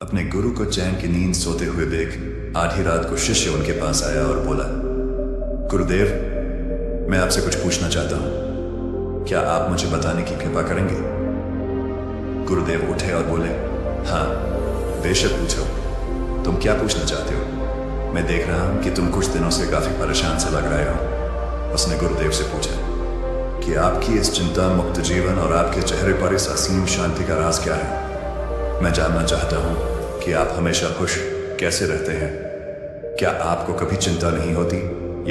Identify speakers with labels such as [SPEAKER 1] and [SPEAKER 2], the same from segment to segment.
[SPEAKER 1] अपने गुरु को चैन की नींद सोते हुए देख आधी रात को शिष्य उनके पास आया और बोला, गुरुदेव, मैं आपसे कुछ पूछना चाहता हूं, क्या आप मुझे बताने की कृपा करेंगे? गुरुदेव उठे और बोले, हाँ बेशक पूछो, तुम क्या पूछना चाहते हो? मैं देख रहा हूं कि तुम कुछ दिनों से काफी परेशान से लग रहे हो। उसने गुरुदेव से पूछा कि आपकी इस चिंता मुक्त जीवन और आपके चेहरे पर इस असीम शांति का राज क्या है? मैं जानना चाहता हूं कि आप हमेशा खुश कैसे रहते हैं। क्या आपको कभी चिंता नहीं होती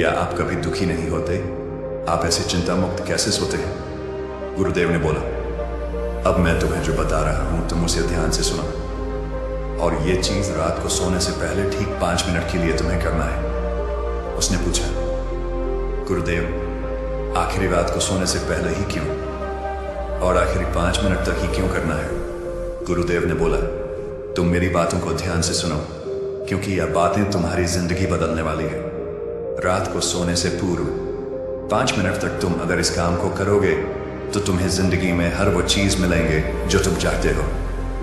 [SPEAKER 1] या आप कभी दुखी नहीं होते? आप ऐसे चिंता मुक्त कैसे सोते हैं? गुरुदेव ने बोला, अब मैं तुम्हें जो बता रहा हूं तुम उसे ध्यान से सुनो, और ये चीज रात को सोने से पहले ठीक 5 मिनट के लिए तुम्हें करना है। उसने पूछा, गुरुदेव, आखिरी रात को सोने से पहले ही क्यों, और आखिरी 5 मिनट तक ही क्यों करना है? गुरुदेव ने बोला, तुम मेरी बातों को ध्यान से सुनो, क्योंकि यह बातें तुम्हारी जिंदगी बदलने वाली है। रात को सोने से पूर्व 5 मिनट तक तुम अगर इस काम को करोगे तो तुम्हें जिंदगी में हर वो चीज मिलेंगे जो तुम चाहते हो।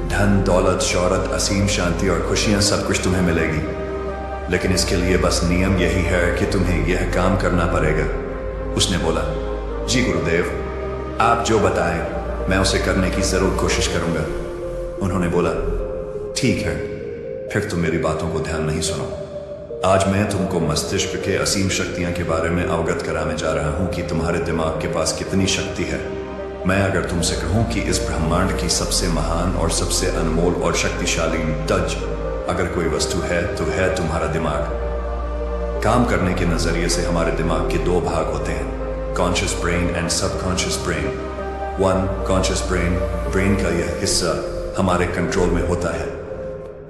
[SPEAKER 1] धन, दौलत, शौहरत, असीम शांति और खुशियां सब कुछ तुम्हें मिलेगी। लेकिन इसके लिए बस नियम यही है कि तुम्हें यह काम करना पड़ेगा। उसने बोला, जी गुरुदेव, आप जो बताएं मैं उसे करने की जरूर कोशिश करूंगा। उन्होंने बोला, ठीक है, फिर तुम मेरी बातों को ध्यान नहीं सुनो। आज मैं तुमको मस्तिष्क के असीम शक्तियां के बारे में अवगत कराने जा रहा हूं कि तुम्हारे दिमाग के पास कितनी शक्ति है। मैं अगर तुमसे कहूं कि इस ब्रह्मांड की सबसे महान और सबसे अनमोल और शक्तिशाली तज अगर कोई वस्तु है तो है तुम्हारा दिमाग। काम करने के नजरिए से हमारे दिमाग के 2 भाग होते हैं, conscious brain and subconscious brain. Conscious brain का यह हिस्सा हमारे कंट्रोल में होता है।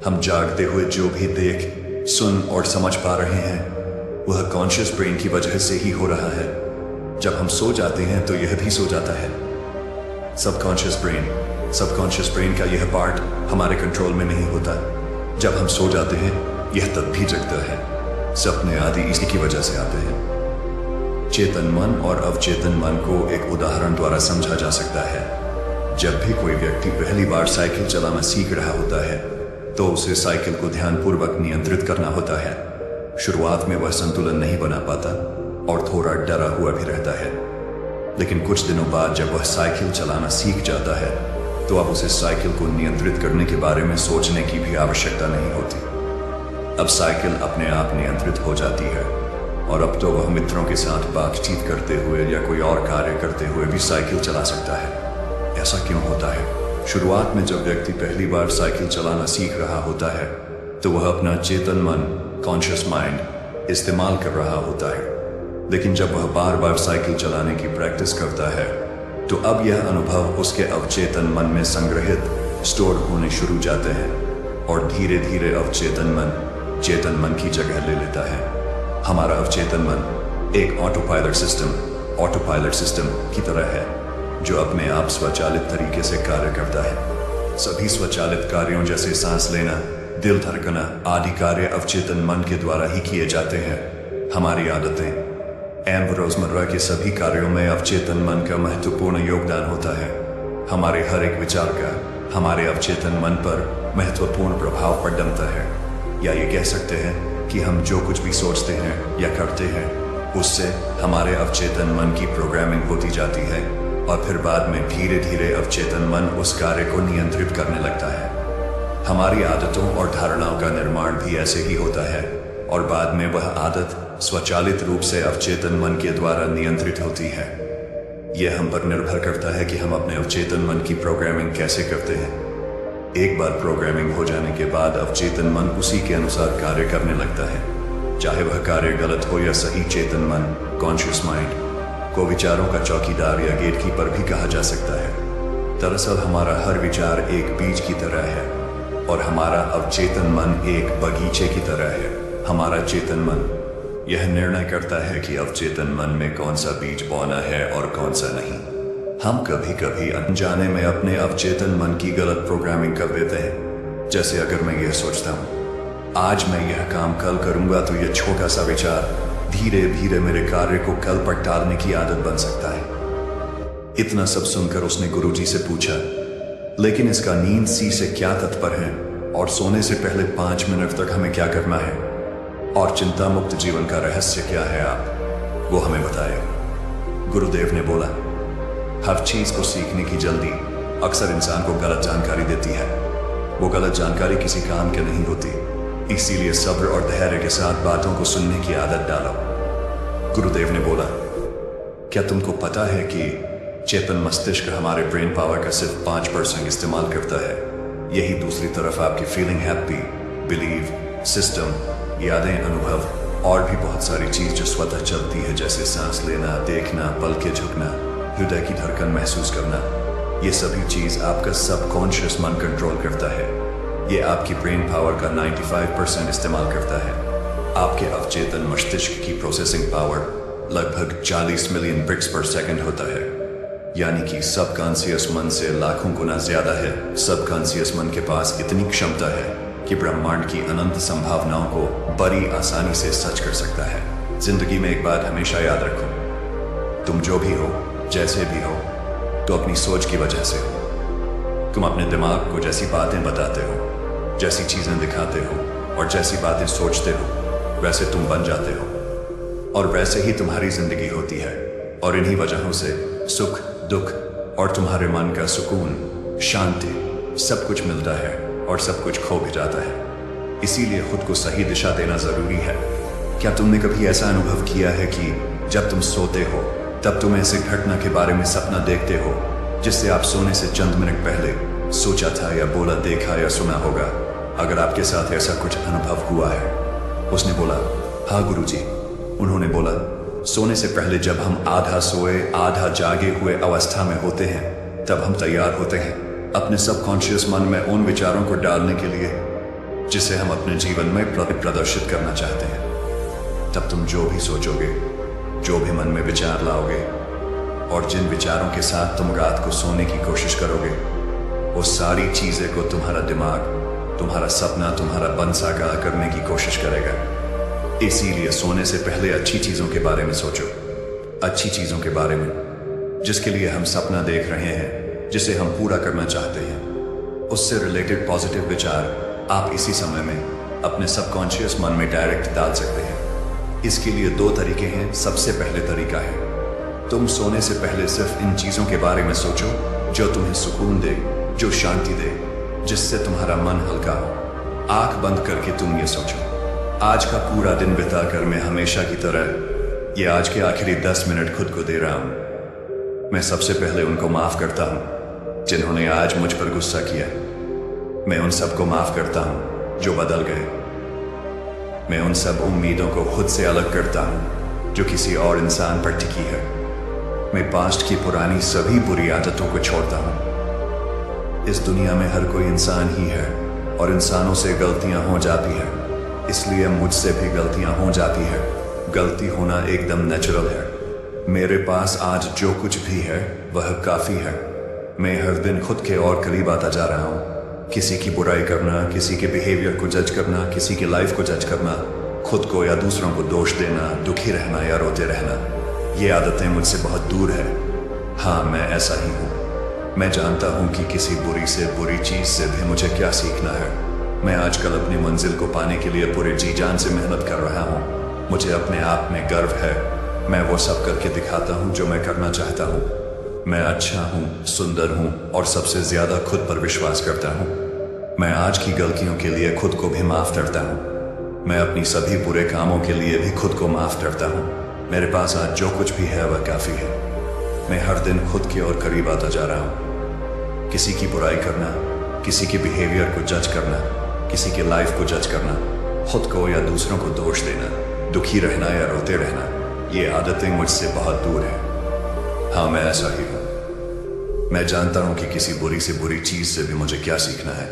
[SPEAKER 1] हम जागते हुए जो भी देख, सुन और समझ पा रहे हैं वह कॉन्शियस ब्रेन की वजह से ही हो रहा है। जब हम सो जाते हैं तो यह भी सो जाता है। सबकॉन्शियस ब्रेन का यह पार्ट हमारे कंट्रोल में नहीं होता। जब हम सो जाते हैं यह तब भी जगता है। सपने आदि इसी की वजह से आते हैं। चेतन मन और अवचेतन मन को एक उदाहरण द्वारा समझा जा सकता है। जब भी कोई व्यक्ति पहली बार साइकिल चलाना सीख रहा होता है तो उसे साइकिल को ध्यानपूर्वक नियंत्रित करना होता है। शुरुआत में वह संतुलन नहीं बना पाता और थोड़ा डरा हुआ भी रहता है, लेकिन कुछ दिनों बाद जब वह साइकिल चलाना सीख जाता है तो अब उसे साइकिल को नियंत्रित करने के बारे में सोचने की भी आवश्यकता नहीं होती। अब साइकिल अपने आप नियंत्रित हो जाती है और अब तो वह मित्रों के साथ बातचीत करते हुए या कोई और कार्य करते हुए भी साइकिल चला सकता है। ऐसा क्यों होता है? शुरुआत में जब व्यक्ति पहली बार साइकिल चलाना सीख रहा होता है तो वह अपना चेतन मन, कॉन्शियस माइंड इस्तेमाल कर रहा होता है। लेकिन जब वह बार बार साइकिल चलाने की प्रैक्टिस करता है तो अब यह अनुभव उसके अवचेतन मन में संग्रहित, स्टोर होने शुरू जाते हैं और धीरे धीरे अवचेतन मन चेतन मन की जगह ले लेता है। हमारा अवचेतन मन एक ऑटोपायलट सिस्टम की तरह है जो अपने आप स्वचालित तरीके से कार्य करता है। सभी स्वचालित कार्यों जैसे सांस लेना, दिल धड़कना आदि कार्य अवचेतन मन के द्वारा ही किए जाते हैं। हमारी आदतें एवं रोजमर्रा के सभी कार्यों में अवचेतन मन का महत्वपूर्ण योगदान होता है। हमारे हर एक विचार का हमारे अवचेतन मन पर महत्वपूर्ण प्रभाव पड़ डलता है। या ये कह सकते हैं कि हम जो कुछ भी सोचते हैं या करते हैं उससे हमारे अवचेतन मन की प्रोग्रामिंग होती जाती है और फिर बाद में धीरे धीरे अवचेतन मन उस कार्य को नियंत्रित करने लगता है। हमारी आदतों और धारणाओं का निर्माण भी ऐसे ही होता है और बाद में वह आदत स्वचालित रूप से अवचेतन मन के द्वारा नियंत्रित होती है। यह हम पर निर्भर करता है कि हम अपने अवचेतन मन की प्रोग्रामिंग कैसे करते हैं। एक बार प्रोग्रामिंग हो जाने के बाद अवचेतन मन उसी के अनुसार कार्य करने लगता है। चाहे वह कार्य गलत हो या सही, चेतन मन, कॉन्शियस माइंड को विचारों का चौकीदार या गेटकीपर भी कहा जा सकता है। दरअसल हमारा हर विचार एक बीज की तरह है और हमारा अवचेतन मन एक बगीचे की तरह है। हमारा चेतन मन यह निर्णय करता है कि अवचेतन मन में कौन सा बीज बोना है और कौन सा नहीं। हम कभी कभी अनजाने में अपने अवचेतन मन की गलत प्रोग्रामिंग कर देते हैं। जैसे अगर मैं यह सोचता हूँ आज मैं यह काम कल करूंगा तो यह छोटा सा विचार धीरे धीरे मेरे कार्य को कल पर टालने की आदत बन सकता है। इतना सब सुनकर उसने गुरुजी से पूछा, लेकिन इसका नींद सी से क्या तात्पर्य है? और सोने से पहले 5 मिनट तक हमें क्या करना है और चिंता मुक्त जीवन का रहस्य क्या है, आप वो हमें बताए। गुरुदेव ने बोला, हर चीज को सीखने की जल्दी अक्सर इंसान को गलत जानकारी देती है। वो गलत जानकारी किसी काम के नहीं होती, इसीलिए सब्र और धैर्य के साथ बातों को सुनने की आदत डालो। गुरुदेव ने बोला, क्या तुमको पता है कि चेतन मस्तिष्क हमारे ब्रेन पावर का सिर्फ 5% इस्तेमाल करता है। यही दूसरी तरफ आपकी फीलिंग, हैप्पी, बिलीव, सिस्टम, यादें, अनुभव और भी बहुत सारी चीज जो स्वतः चलती है, जैसे सांस लेना, देखना, पल के झुकना, हृदय की धड़कन महसूस करना, ये सभी चीज आपका सबकॉन्शियस मन कंट्रोल करता है। ये आपकी ब्रेन पावर का 95% इस्तेमाल करता है। आपके अवचेतन मस्तिष्क की प्रोसेसिंग पावर लगभग 40 मिलियन ब्रिक्स पर सेकंड होता है, यानी कि सबकॉन्शियस मन से लाखों गुना ज्यादा है। सबकॉन्शियस मन के पास इतनी क्षमता है कि ब्रह्मांड की अनंत संभावनाओं को बड़ी आसानी से सच कर सकता है। जिंदगी में एक बात हमेशा याद रखो, तुम जो भी हो, जैसे भी हो, तो अपनी सोच की वजह से हो। तुम अपने दिमाग को जैसी बातें बताते हो, जैसी चीजें दिखाते हो और जैसी बातें सोचते हो, वैसे तुम बन जाते हो और वैसे ही तुम्हारी जिंदगी होती है। और इन्हीं वजहों से सुख, दुख और तुम्हारे मन का सुकून, शांति, सब कुछ मिलता है और सब कुछ खो भी जाता है। इसीलिए खुद को सही दिशा देना जरूरी है। क्या तुमने कभी ऐसा अनुभव किया है कि जब तुम सोते हो तब तुम ऐसे घटना के बारे में सपना देखते हो जिससे आप सोने से चंद मिनट पहले सोचा था या बोला, देखा या सुना होगा? अगर आपके साथ ऐसा कुछ अनुभव हुआ है। उसने बोला, हाँ गुरुजी। उन्होंने बोला, सोने से पहले जब हम आधा सोए आधा जागे हुए अवस्था में होते हैं तब हम तैयार होते हैं अपने सबकॉन्शियस मन में उन विचारों को डालने के लिए जिसे हम अपने जीवन में प्रदर्शित करना चाहते हैं। तब तुम जो भी सोचोगे, जो भी मन में विचार लाओगे और जिन विचारों के साथ तुम रात को सोने की कोशिश करोगे, वो सारी चीजें को तुम्हारा दिमाग, तुम्हारा सपना, तुम्हारा बन साकार करने की कोशिश करेगा। इसीलिए सोने से पहले अच्छी चीजों के बारे में सोचो, अच्छी चीजों के बारे में जिसके लिए हम सपना देख रहे हैं, जिसे हम पूरा करना चाहते हैं। उससे रिलेटेड पॉजिटिव विचार आप इसी समय में अपने सबकॉन्शियस मन में डायरेक्ट डाल सकते हैं। इसके लिए 2 तरीके हैं। सबसे पहले तरीका है, तुम सोने से पहले सिर्फ इन चीजों के बारे में सोचो जो तुम्हें सुकून दे, जो शांति दे, जिससे तुम्हारा मन हल्का हो। आंख बंद करके तुम ये सोचो, आज का पूरा दिन बिताकर मैं हमेशा की तरह ये आज के आखिरी 10 मिनट खुद को दे रहा हूं। मैं सबसे पहले उनको माफ करता हूं जिन्होंने आज मुझ पर गुस्सा किया। मैं उन सबको माफ करता हूं जो बदल गए। मैं उन सब उम्मीदों को खुद से अलग करता हूं जो किसी और इंसान पर टिकी है। मैं पास्ट की पुरानी सभी बुरी आदतों को छोड़ता हूं। इस दुनिया में हर कोई इंसान ही है और इंसानों से गलतियां हो जाती है, इसलिए मुझसे भी गलतियां हो जाती है। गलती होना एकदम नेचुरल है। मेरे पास आज जो कुछ भी है वह काफी है। मैं हर दिन खुद के और करीब आता जा रहा हूं। किसी की बुराई करना, किसी के बिहेवियर को जज करना, किसी की लाइफ को जज करना, खुद को या दूसरों को दोष देना, दुखी रहना या रोते रहना, ये आदतें मुझसे बहुत दूर है। हाँ, मैं ऐसा ही हूँ। मैं जानता हूँ कि किसी बुरी से बुरी चीज से भी मुझे क्या सीखना है। मैं आजकल अपनी मंजिल को पाने के लिए पूरे जी जान से मेहनत कर रहा हूँ। मुझे अपने आप में गर्व है। मैं वो सब करके दिखाता हूँ जो मैं करना चाहता हूँ। मैं अच्छा हूँ, सुंदर हूँ और सबसे ज्यादा खुद पर विश्वास करता हूँ। मैं आज की गलतियों के लिए खुद को भी माफ करता हूँ। मैं अपनी सभी बुरे कामों के लिए भी खुद को माफ करता हूँ। मेरे पास आज जो कुछ भी है वह काफी है। मैं हर दिन खुद की ओर करीब आता जा रहा हूँ। किसी की बुराई करना, किसी के बिहेवियर को जज करना, किसी की लाइफ को जज करना, खुद को या दूसरों को दोष देना, दुखी रहना या रोते रहना, ये आदतें मुझसे बहुत दूर है। हाँ, मैं ऐसा ही हूँ। मैं जानता हूँ कि किसी बुरी से बुरी चीज से भी मुझे क्या सीखना है।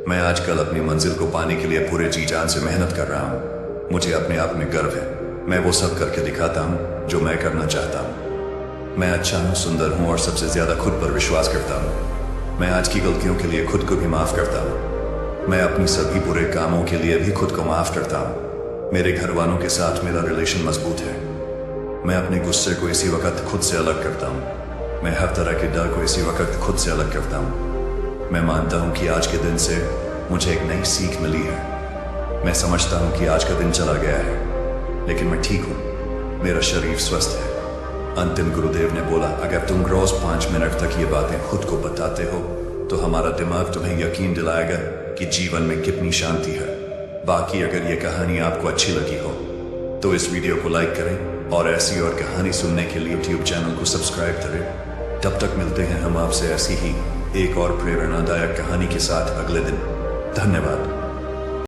[SPEAKER 1] मैं आजकल अपनी मंजिल को पाने के लिए पूरे जी जान से मेहनत कर रहा हूँ। मुझे अपने आप में गर्व है। मैं वो सब करके दिखाता हूँ जो मैं करना चाहता हूँ। मैं अच्छा हूँ, सुंदर हूँ और सबसे ज्यादा खुद पर विश्वास करता हूँ। मैं आज की गलतियों के लिए खुद को भी माफ करता हूँ। मैं अपनी सभी बुरे कामों के लिए भी खुद को माफ करता हूँ। मेरे घर वालों के साथ मेरा रिलेशन मजबूत है। मैं अपने गुस्से को इसी वक्त खुद से अलग करता हूँ। मैं हर तरह के डर को इसी वक्त खुद से अलग करता हूँ। मैं मानता हूँ कि आज के दिन से मुझे एक नई सीख मिली है। मैं समझता हूं कि आज का दिन चला गया है, लेकिन मैं ठीक हूं, मेरा शरीर स्वस्थ है। अंतिम गुरुदेव ने बोला, अगर तुम रोज 5 मिनट तक ये बातें खुद को बताते हो तो हमारा दिमाग तुम्हें यकीन दिलाएगा कि जीवन में कितनी शांति है। बाकी अगर ये कहानी आपको अच्छी लगी हो तो इस वीडियो को लाइक करें और ऐसी और कहानी सुनने के लिए यूट्यूब चैनल को सब्सक्राइब करें। तब तक मिलते हैं हम आपसे ऐसी ही एक और प्रेरणादायक कहानी के साथ अगले दिन। धन्यवाद।